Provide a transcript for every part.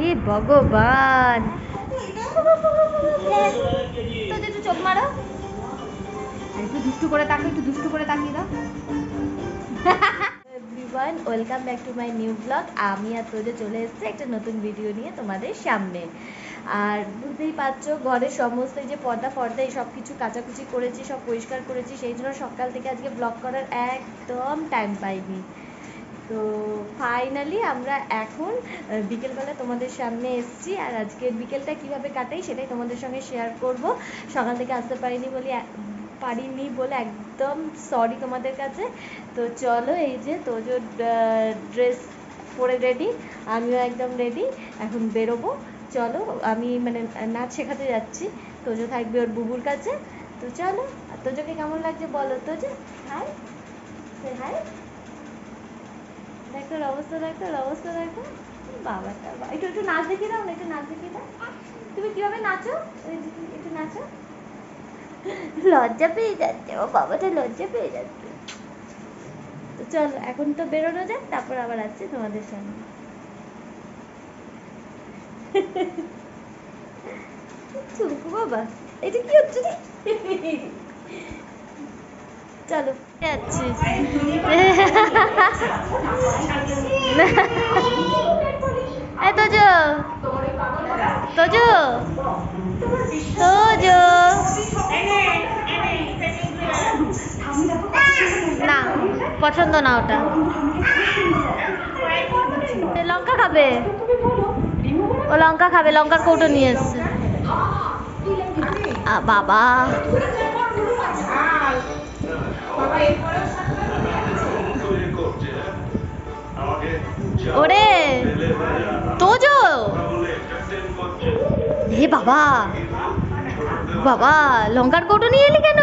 এ ভগবান, তো একটু চোখ মারো, আর একটু দুষ্টু করে তাকিয়ে, একটু দুষ্টু করে তাকিয়ে দাও। Everyone, welcome back to my new blog. আমি আর তোজো চলে এসেছি একটা নতুন ভিডিও নিয়ে তোমাদের সামনে। আর বুঝতেই পারছো, ঘরের সমস্ত এই যে পর্দা এই সব কিছু কাচাকুচি করেছি, সব পরিষ্কার করেছি, সেই জন্য সকাল থেকে আজকে ব্লগ করার একদম টাইম পাইনি। তো ফাইনালি আমরা এখন বিকেলবেলা তোমাদের সামনে এসেছি, আর আজকের বিকেলটা কিভাবে কাটাই সেটাই তোমাদের সঙ্গে শেয়ার করব। সকাল থেকে আসতে পারিনি বলে একদম সরি তোমাদের কাছে। তো চলো, এই যে তোজোর ড্রেস পরে রেডি, আমিও একদম রেডি, এখন বেরোবো। চলো, আমি মানে নাচ শেখাতে যাচ্ছি, তোজো থাকবে ওর বুবুর কাছে। তো চলো, আর তোজোকে কেমন লাগছে বলো। তোজো হাই, হাই, দেখো অবস্থা, দেখো অবস্থা, দেখো বাবাটা। একটু একটু নাচ দেখিয়ে দাও না, একটু নাচ দেখিয়ে দাও। তুমি কিভাবে নাচো, একটু নাচো। লজ্জা পেয়ে যাচ্ছে, ও বাবাটা লজ্জা পেয়ে যাচ্ছে। তো চলো, এখন তো বেরোনো যাক, তারপর আবার আসছি তোমাদের সামনে। চুমকু বাবা, এটা কি হচ্ছে রে? চলো যাচ্ছি। এই তোজো, তোজো, তোজো, না পছন্দ না ওটা। লঙ্কা খাবে, ও লঙ্কা খাবে, লঙ্কার কৌটো নিয়ে এসছে। বাবা, ওরে তোজো, হে বাবা, বাবা লঙ্কার কৌটো নিয়ে এলি কেন?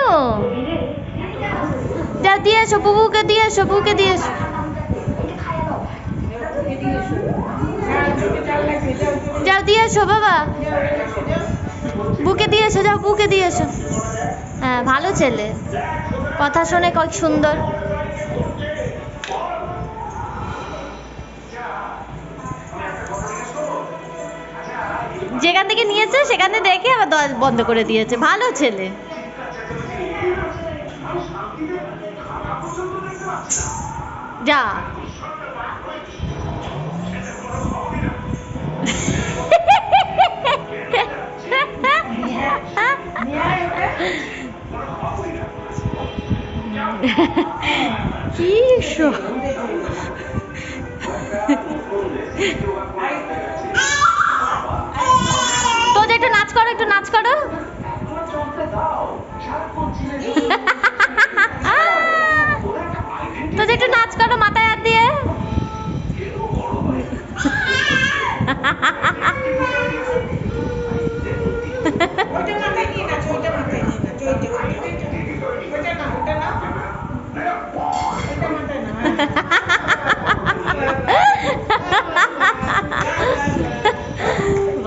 যাও দিয়ে এসো, বুবুকে দিয়ে এসো, বুকে দিয়ে এসো। যাও দিয়ে এসো বাবা, বুকে দিয়ে এসো, যাও বুকে দিয়ে এসো। হ্যাঁ ভালো ছেলে, কথা শোনে, কত সুন্দর। যেখান থেকে নিয়েছে সেখানে দেখে আবার দরজা বন্ধ করে দিয়েছে, ভালো ছেলে। যা কি তো একটু নাচ করো, একটু নাচ করো। তো একটু নাচ করো মাথায় হাত দিয়ে।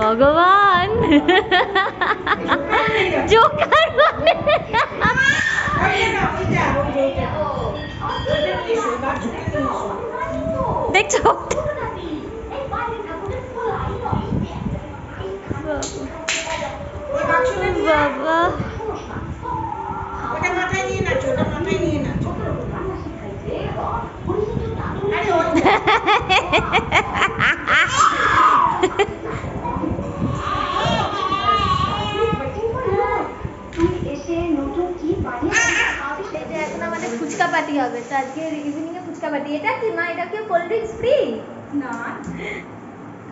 ভগবান, জোকার মানে দেখছো, বাবা এখন আমাদের ফুচকা পার্টি হবে, তো আজকে ইভিনিং এ ফুচকা পার্টি। এটা কি মা, এটা কি কোল্ড ড্রিঙ্কস ফ্রি না?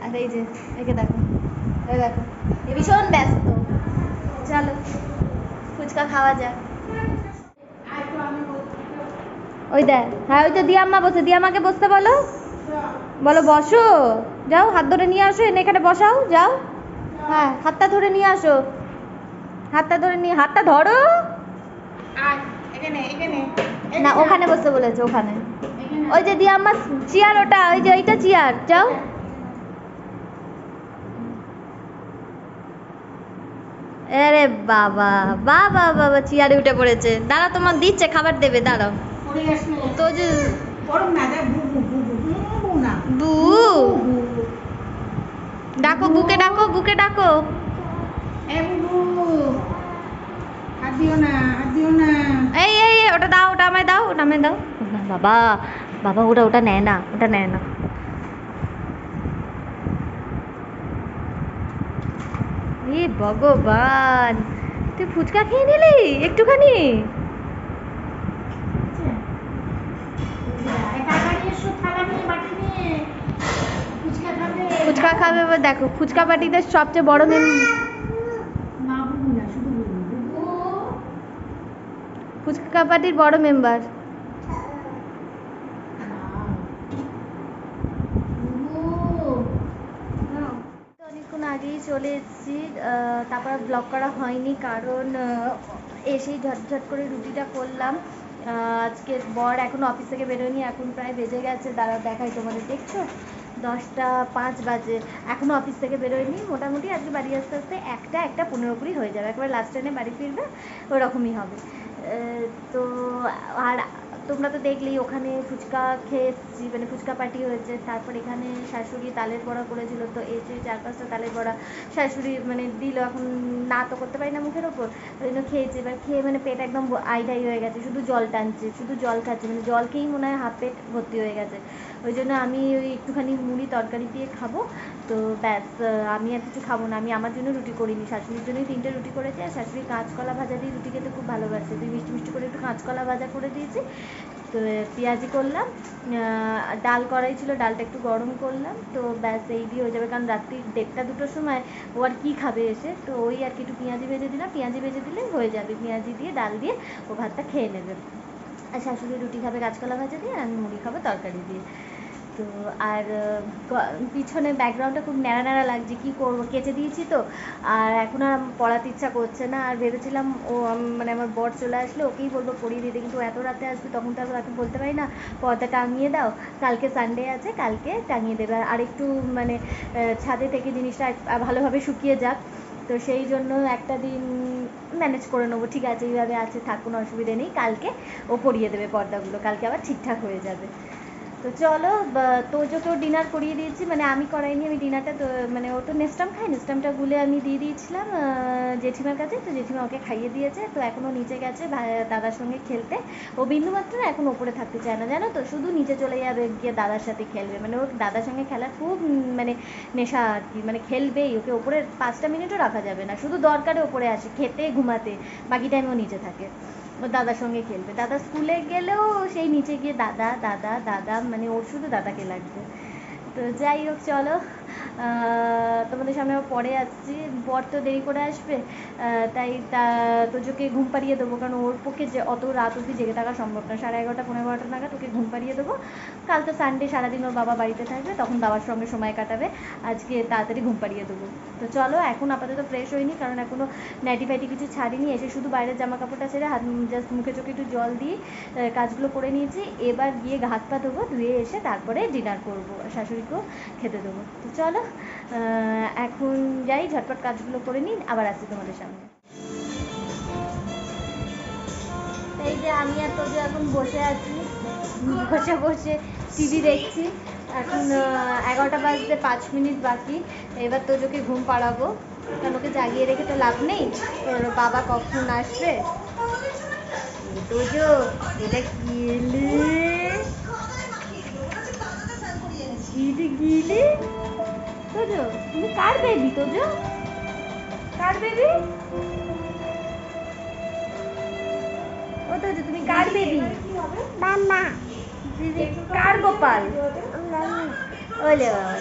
আর এই যে একে দেখো, এই দেখো এ ভীষণ ব্যস্ত। চলো ফুচকা খাওয়া যাক। ওই দেখ, হ্যাঁ ওই তো দিয়া আম্মা বসে, দিয়া আমাকে বসতে বলো, বলো বসো, যাও হাত ধরে নিয়ে আসো, এনে এখানে বসাও, যাও। হ্যাঁ হাতটা ধরে নিয়ে আসো, হাতটা ধরে নিয়ে, হাতটা ধরো না, ওখানে বসতে বলেছে, ওখানে ওই যে দিয়া আম্মা চেয়ার, ওটা ওই যে ওইটা চেয়ার, যাও। আরে বাবা, বাবা বাবা চেয়ারে উঠে পড়েছে। দাঁড়া, তোমার দিচ্ছে, খাবার দেবে, দাঁড়াও। তো যে গরম না দেখ বু বু বু বু বু না বু ডাকো, বুকে ডাকো, বুকে ডাকো। এ বুবু হাত দিও না, হাত দিও না। এই এই এই, ওটা দাও, ওটা আমায় দাও, ওটা আমায় দাও। না, বাবা বাবা, ওটা ওটা নেয় না, ওটা নেয় না। এ ভগবান, তুই ফুচকা খেয়ে নিলি একটুখানি? ফুচকা খাবে এবার দেখো, ফুচকা পার্টিতে সবচেয়ে বড় ফুচকা পার্টির বড় মেম্বার। অনেকক্ষণ আগেই চলে এসেছি, তারপর ব্লগ করা হয়নি কারণ এসেই ঝটঝট করে রুটিটা করলাম। আজকে বর এখন অফিস থেকে বেরোয়নি, এখন প্রায় বেজে গেছে, দাঁড়া দেখাই তোমাদের, দেখছো 10টা 5 বাজে, এখনও অফিস থেকে বেরোয়নি। মোটামুটি আজকে বাড়ি আসতে আসতে 1টা 1:15 কুড়ি হয়ে যাবে, একবার লাস্ট ট্রেনে বাড়ি ফিরবে, ওরকমই হবে। তো আর তোমরা তো দেখলেই ওখানে ফুচকা খেয়ে এসেছি, মানে ফুচকা পার্টি হয়েছে। তারপর এখানে শাশুড়ি তালের বড়া করেছিল, তো এসে 4-5টা তালের বড়া শাশুড়ি মানে দিল, এখন না তো করতে পারি না মুখের ওপর, ওই জন্য খেয়েছি। এবার খেয়ে মানে পেট একদম আইডাই হয়ে গেছে, শুধু জল টানছে, শুধু জল খাচ্ছে, মানে জল খেয়েই মনে হয় হাফ পেট ভর্তি হয়ে গেছে। ওই জন্য আমি ওই একটুখানি মুড়ি তরকারি দিয়ে খাবো, তো ব্যাস, আমি আর কিছু খাবো না। আমি আমার জন্য রুটি করিনি, শাশুড়ির জন্যই 3টে রুটি করেছি। আর শাশুড়ি কাঁচকলা ভাজা দিয়ে রুটি খেতে খুব ভালোবাসে, তুই মিষ্টি মিষ্টি করে একটু কাঁচকলা ভাজা করে দিয়েছি। তো পেঁয়াজি করলাম, ডাল করাই ছিল, ডালটা একটু গরম করলাম, তো ব্যাস এই দিয়ে হয়ে যাবে। কারণ রাত্রি 1টা 2টোর সময় ও আর কী খাবে এসে, তো ওই আর কি একটু পেঁয়াজি ভেজে দিলাম, পেঁয়াজি ভেজে দিলেই হয়ে যাবে। পেঁয়াজি দিয়ে ডাল দিয়ে ও ভাতটা খেয়ে নেবে। আর শাশুড়ি রুটি খাবে কাঁচকলা ভাজা দিয়ে, আর আমি মুড়ি খাবো তরকারি দিয়ে। তো আর পিছনে ব্যাকগ্রাউন্ডটা খুব ন্যাড়া ন্যাড়া লাগছে, কী করবো, কেচে দিয়েছি তো, আর এখন আর পড়াতে ইচ্ছা করছে না। আর ভেবেছিলাম ও মানে আমার বর চলে আসলে ওকেই বলবো পড়িয়ে দিতে, কিন্তু এত রাতে আসবে তখন তো এখন বলতে পারি না পর্দা টাঙিয়ে দাও, কালকে সানডে আছে, কালকে টাঙিয়ে দেবে। আর একটু মানে ছাদে থেকে জিনিসটা ভালোভাবে শুকিয়ে যাক, তো সেই জন্য একটা দিন ম্যানেজ করে নেবো, ঠিক আছে এইভাবে আছে থাক, কোনো অসুবিধে নেই, কালকে ও পরিয়ে দেবে পর্দাগুলো, কালকে আবার ঠিকঠাক হয়ে যাবে। তো চলো, তোজোকেও ডিনার করিয়ে দিয়েছি, মানে আমি করাইনি, আমি ডিনারটা তো মানে ও তো নেস্টাম খাই, নেস্টামটা গুলে আমি দিয়ে দিয়েছিলাম জেঠিমার কাছে, তো জেঠিমা ওকে খাইয়ে দিয়েছে। তো এখনও নিচে গেছে দাদার সঙ্গে খেলতে। ও বিন্দুমাত্র না এখন ওপরে থাকতে চায় না, জানো তো, শুধু নিচে চলে যাবে গিয়ে দাদার সাথে খেলবে, মানে ওর দাদার সঙ্গে খেলার খুব মানে নেশা আর কি, মানে খেলবেই, ওকে ওপরে 5টা মিনিটও রাখা যাবে না, শুধু দরকারে ওপরে আসে খেতে ঘুমাতে, বাকি টাইম ও নিচে থাকে, ওর দাদার সঙ্গে খেলবে। দাদা স্কুলে গেলেও সেই নিচে গিয়ে দাদা দাদা দাদা, মানে ওর শুধু দাদাকে লাগবে। তো যাই হোক চলো, তোমাদের সামনে আবার পরে আসছি, বর তো দেরি করে আসবে, তাই তোজোকে ঘুম পাড়িয়ে দেবো, কারণ ওর পক্ষে যে অত রাত অবধি জেগে থাকা সম্ভব না, 11:30 15 নাগাদ ওকে ঘুম পাড়িয়ে দেবো। কাল তো সানডে, সারাদিন ওর বাবা বাড়িতে থাকবে, তখন বাবার সঙ্গে সময় কাটাবে, আজকে তাড়াতাড়ি ঘুম পাড়িয়ে দেবো। তো চলো, এখন আপাতত ফ্রেশ হইনি, কারণ এখনও নাইটি ফাইটি কিছু ছাড়িনি, এসে শুধু বাইরের জামা কাপড়টা ছেড়ে হাত জাস্ট মুখে চোখে একটু জল দিয়ে কাজগুলো করে নিয়েছি। এবার গিয়ে হাত পা ধোবো, ধুয়ে এসে তারপরে ডিনার করবো, শাশুড়িকেও খেতে দেবো। তো চলো, এখন যাই, ঝটপট কাজগুলো করে নিই, আবার আসছি তোমাদের সামনে। এই যে আমি আর তোজো এখন বসে আছি, বসে বসে টিভি দেখছি। এখন 11টা বাজতে 5 মিনিট বাকি, এবার তোজোকে ঘুম পাড়াবো, কারণ ওকে জাগিয়ে রেখে তো লাভ নেই, তোর বাবা কখন আসবে। তোজো, এটা গিলে গিলে তোজো, তুমি কার বেবি? তোজো কার বেবি? ও তোজো, তুমি কার বেবি? মামা দিদি কার গোপাল? ওলে ওলে।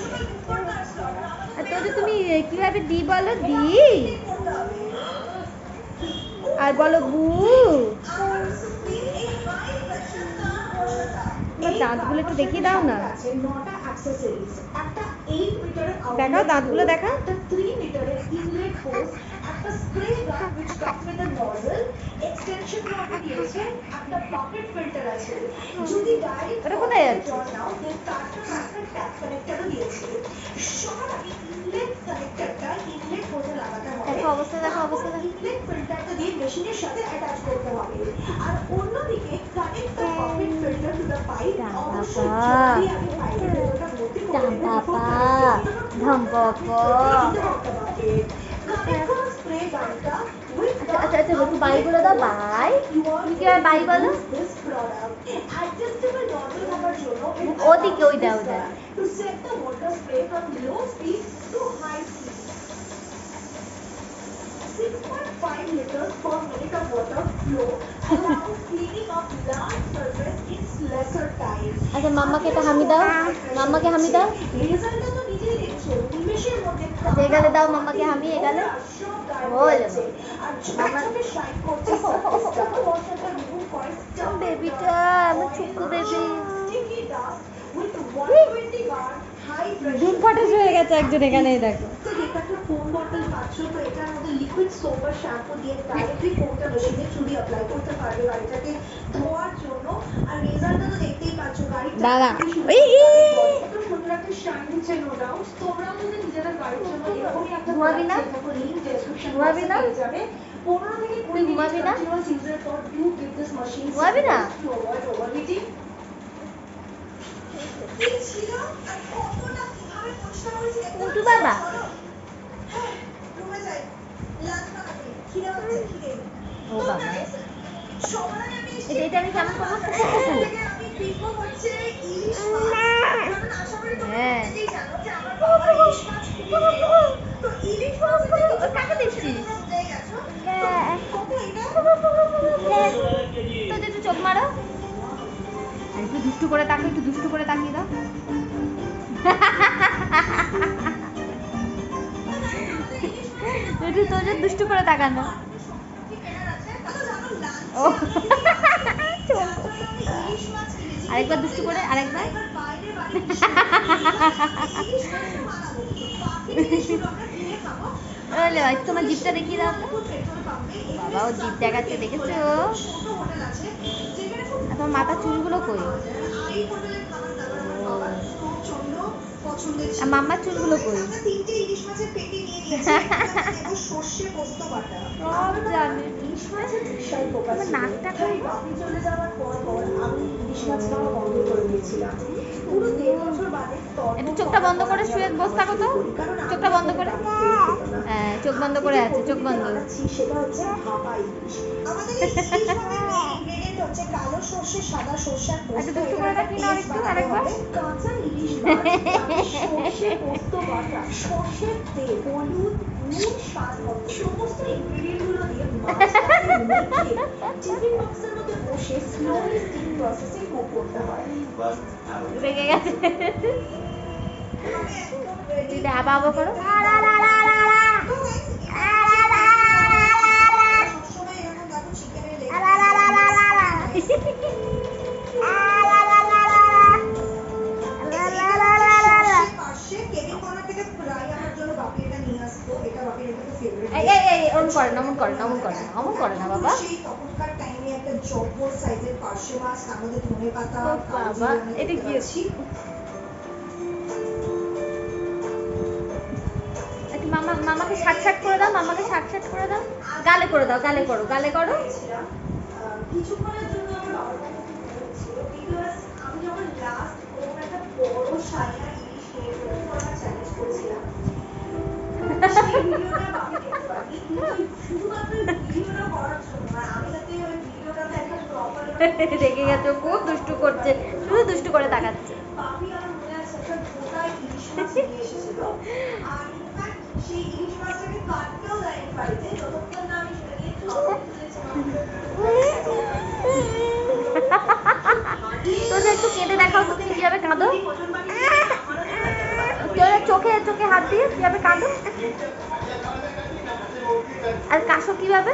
আর তোজো তুমি কিভাবে দি বলো? দি আর বলো বু। দাঁতগুলো একটু দেখিয়ে দাও না, দেখাও দাঁতগুলো, দেখা। ওটা কোথায় যাচ্ছে? দেখো অবস্থা, দেখো অবস্থা, আচ্ছা আচ্ছা একটু বাই বলে দাও। বাই, তুমি কি বাই বলো? ওদিকে ওই দাও ওই দাও। আচ্ছা মাম্মাকে একটা হামি দাও, মাম্মাকে হামি দাও। আচ্ছা এগালে দাও মাম্মাকে হামি, এগালে বলো বেবিটা, আমার ছোট্ট বেবি। ধূমপাটাস হয়ে গেছে একজন এখানে, দেখো। ফোম বটল পাচ্ছ, তো এটার মধ্যে লিকুইড সোপ আর শ্যাম্পু দিয়ে ডাইরেক্টলি ফোমটা মেশিনে চুরি অ্যাপ্লাই করতে পারবে গাড়িটাকে ধোয়ার জন্য। আর রেজাল্টটা তো দেখতেই পাচ্ছ, গাড়িটা দাদা এত সুন্দর একটা শাইন দিচ্ছে, নো ডাউট। তোমরাও যদি নিজেদের গাড়ির জন্য এরকমই একটা ঘুমাবি না? লিংক ডেসক্রিপশন ঘুমাবি না? পেয়ে যাবে। 15 থেকে 20 মিনিট ঘুমাবি না? কন্টিনিউয়াস ইউজের পর ডু গিভ দিস মেশিন ঘুমাবি না? To avoid overheating. কি ছিল আর কতটা কিভাবে পরিষ্কার করেছি কুটু বাবা, ও বাবা, এটা আমি কেমন করবো? হ্যাঁ কাকে দেখছিস? তো একটু চোখ মারো, আর একটু দুষ্টু করে তাকিয়ে, একটু দুষ্টু করে তাকিয়ে দাও। একটু তোর দুষ্টু করে তাকানো। ও আরেকবার দুষ্টু করে, আরেকবার। তোমার জিপটা দেখিয়ে দাও তো। বাবা ও জিপ দেখাচ্ছে, দেখেছো? আর তোমার মাথার চুলগুলো কই? আর মাম্মার চুলগুলো কই? সব জানে। তোমার নাকটা কই? চলে যাওয়ার পর আমি ইলিশ মাছ খাওয়া বন্ধ করে দিয়েছিলাম। পুরো 1.5 বছর বাদে একটু চোখটা বন্ধ করে শুয়ে বসে থাকো তো, চোখটা বন্ধ করে। হ্যাঁ চোখ বন্ধ করে আছে, চোখ বন্ধ। সেটা হচ্ছে ভাপা ইলিশ। আমাদের এই ইলিশ মাছের মেইন ইনগ্রেডিয়েন্ট হচ্ছে কালো সরষে, সাদা সরষে আর পোস্ত। একটু দুষ্টু করে রাখি না আরেকটু, আরেকবার। কাঁচা ইলিশ মাছ, সরষে, পোস্ত বাটা, সরষের তেল, হলুদ, নুন, স্বাদ মতো সমস্ত ইনগ্রেডিয়েন্ট গুলো দিয়ে মাছটাকে মেখে টিফিন বক্সের মধ্যে বসে স্লোলি স্টিম প্রসেসে কুক করতে হয়। রেগে গেছে। দিদি আবা আবা করো। অমন করে না, অমন করে না, অমন করে না, অমন করে না বাবা। তখনকার টাইমে একটা জব্বর সাইজের পার্শে মাছ, তার মধ্যে ধনেপাতা, বাবা এটা কি? মামা মামাকে শাক শাক করে দাও, মামাকে শাক শাক করে দাও। গালে করে দাও, গালে করো, গালে করো। কিছুক্ষণের জন্য আমার বাবার কাছে ছিল, বিকজ আমি যখন লাস্ট কোনো একটা বড় সাইনা ইলিশ নিয়ে চ্যালেঞ্জ করেছিলাম, সেই ভিডিওটা বাকি দেখতে পারি, শুধুমাত্র ভিডিওটা করার জন্য। আর আমি যাতে ওই ভিডিওটাতে একটা প্রপার রেগে গেছে, খুব দুষ্টু করছে, শুধু দুষ্টু করে তাকাচ্ছে। বাপি আমার মনে আছে একটা গোটায় ইলিশ মাছ নিয়ে এসেছিল, আর ইনফ্যাক্ট সেই ইলিশ মাছটাকে কাটতেও দেয়নি বাড়িতে, যতক্ষণ না আমি সেটা নিয়ে খাওয়া তোদের একটু কেঁদে দেখাও তো, তুমি কিভাবে কাঁদো। চোখে চোখে হাত দিয়ে কিভাবে কাঁদো, আর কাশো কিভাবে?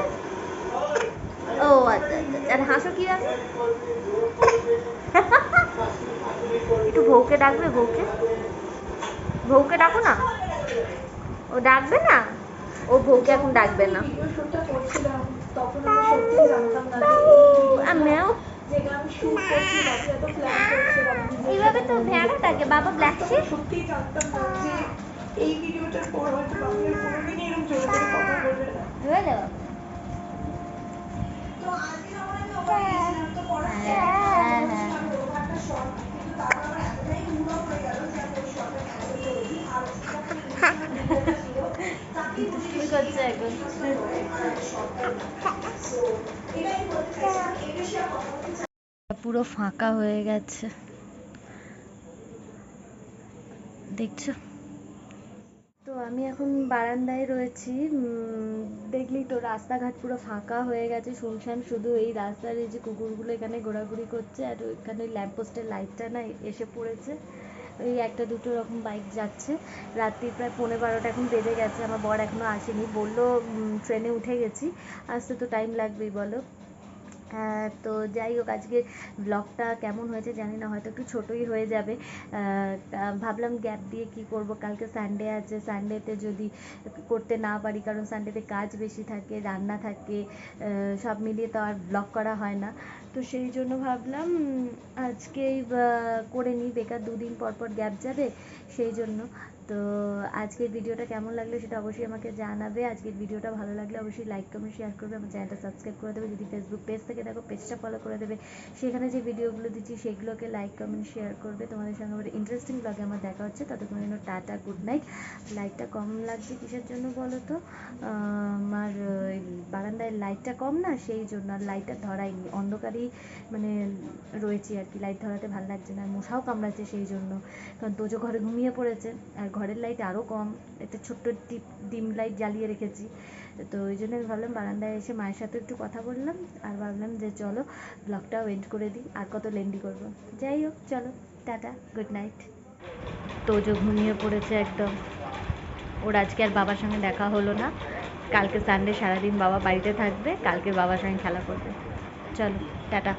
ও আচ্ছা আচ্ছা, আর হাসো কিভাবে? একটু বউকে ডাকবে, বউকে, বউকে ডাকো না। ও ডাকবে না, ও বউকে এখন ডাকবে না। আমিও এইভাবে তো ভেড়া ডাকে বাবা, ব্ল্যাক শিপ। সত্যি জানতাম না যে এই ভিডিওটার পর হয়তো বাপি আর কোনোদিনই এরকম জোরে জোরে কথা বলবে না। হ্যালো। তো আজকে যখন আমি ওখানে গেছিলাম, তো পড়ার আমি ওখানটা শর্ট আর কথা বলতে চাই পুরো ফাঁকা হয়ে গেছে, দেখছো? তো আমি এখন বারান্দায় রয়েছি। দেখলি তো রাস্তাঘাট পুরো ফাঁকা হয়ে গেছে, শুনশান, শুধু এই রাস্তার এই যে কুকুরগুলো এখানে ঘোরাঘুরি করছে, আর ওইখানে ল্যাম্পপোস্টের লাইটটা না এসে পড়েছে। এই একটা দুটো রকম বাইক যাচ্ছে। রাত্রি প্রায় 11:30 এখন বেজে গেছে, আমার বর এখনো আসেনি, বললো ট্রেনে উঠে গেছি, আসতে তো টাইম লাগবেই বলো। তো যাই হোক, আজকে ব্লগটা কেমন হয়েছে জানি না, হয়তো একটু ছোটোই হয়ে যাবে। ভাবলাম গ্যাপ দিয়ে কি করব, কালকে সানডে আছে, সানডেতে যদি করতে না পারি, কারণ সানডেতে কাজ বেশি থাকে, রান্না থাকে, সব মিলিয়ে তো আর ব্লগ করা হয় না। তো সেই জন্য ভাবলাম আজকেই করে নিই, বেকার 2 দিন পর পর গ্যাপ যাবে, সেই জন্য। তো আজকের ভিডিওটা কেমন লাগলো সেটা অবশ্যই আমাকে জানাবে। আজকের ভিডিওটা ভালো লাগলে অবশ্যই লাইক কমেন্ট শেয়ার করবে, আমার চ্যানেলটা সাবস্ক্রাইব করে দেবে, যদি ফেসবুক পেজ থেকে দেখো পেজটা ফলো করে দেবে, সেখানে যে ভিডিওগুলো দিচ্ছি সেগুলোকে লাইক কমেন্ট শেয়ার করবে। তোমাদের সঙ্গে আবার ইন্টারেস্টিং ব্লগে আমার দেখা হচ্ছে, ততক্ষণ জন্য টাটা, গুড নাইট। লাইটটা কম লাগছে কিসের জন্য বলো তো, আমার বারান্দায় লাইটটা কম না, সেই জন্য, আর লাইটটা ধরাইনি, অন্ধকারেই মানে রয়েছি আর কি, লাইট ধরাতে ভালো লাগছে না, মশাও কামড়াচ্ছে সেই জন্য, কারণ তোজো ঘরে ঘুমিয়ে পড়েছে, আর ঘরের লাইট আরও কম, একটা ছোট্ট ডিম লাইট জ্বালিয়ে রেখেছি। তো ওই জন্য আমি ভাবলাম বারান্দায় এসে মায়ের সাথে একটু কথা বললাম, আর ভাবলাম যে চলো ব্লগটাও এন্ড করে দিই, আর কত লেন্দি করবো। যাই হোক, চলো টাটা, গুড নাইট। তোজো ঘুমিয়ে পড়েছে একদম, ওর আজকে আর বাবার সঙ্গে দেখা হলো না, কালকে সানডে সারাদিন বাবা বাড়িতে থাকবে, কালকে বাবার সঙ্গে খেলা করবে। চলো টাটা।